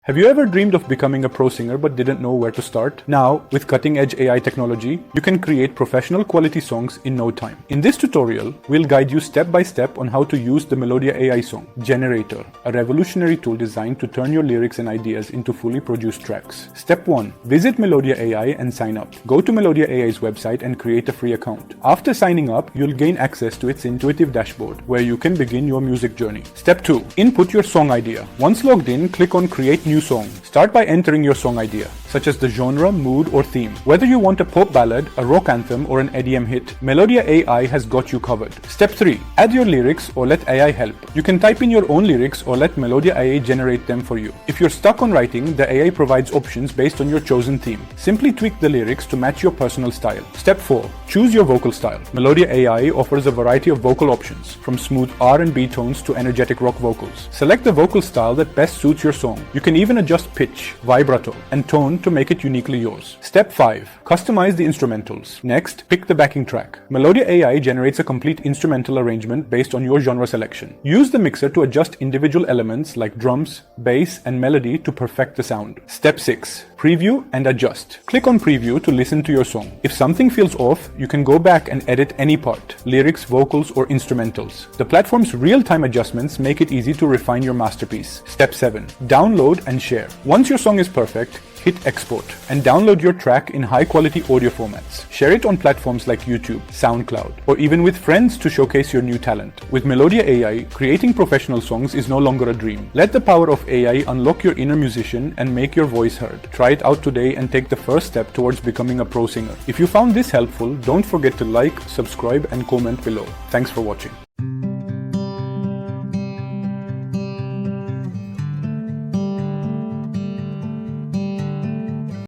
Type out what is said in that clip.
Have you ever dreamed of becoming a pro singer but didn't know where to start? Now, with cutting-edge AI technology, you can create professional quality songs in no time. In this tutorial, we'll guide you step by step on how to use the Melodia AI Song Generator, a revolutionary tool designed to turn your lyrics and ideas into fully produced tracks. Step 1. Visit Melodia AI and sign up. Go to Melodia AI's website and create a free account. After signing up, you'll gain access to its intuitive dashboard, where you can begin your music journey. Step 2. Input your song idea. Once logged in, click on Create New Song. Start by entering your song idea, such as the genre, mood, or theme. Whether you want a pop ballad, a rock anthem, or an EDM hit, Melodia AI has got you covered. Step 3. Add your lyrics or let AI help. You can type in your own lyrics or let Melodia AI generate them for you. If you're stuck on writing, the AI provides options based on your chosen theme. Simply tweak the lyrics to match your personal style. Step 4. Choose your vocal style. Melodia AI offers a variety of vocal options, from smooth R&B tones to energetic rock vocals. Select the vocal style that best suits your song. You can even adjust pitch, vibrato, and tone to make it uniquely yours. Step 5. Customize the instrumentals. Next, pick the backing track. Melodia AI generates a complete instrumental arrangement based on your genre selection. Use the mixer to adjust individual elements like drums, bass, and melody to perfect the sound. Step 6. Preview and adjust. Click on Preview to listen to your song. If something feels off, you can go back and edit any part, lyrics, vocals, or instrumentals. The platform's real-time adjustments make it easy to refine your masterpiece. Step 7. Download and share. Once your song is perfect, hit export and download your track in high-quality audio formats. Share it on platforms like YouTube, SoundCloud, or even with friends to showcase your new talent. With Melodia AI, creating professional songs is no longer a dream. Let the power of AI unlock your inner musician and make your voice heard. Try it out today and take the first step towards becoming a pro singer. If you found this helpful, don't forget to like, subscribe, and comment below. Thanks for watching.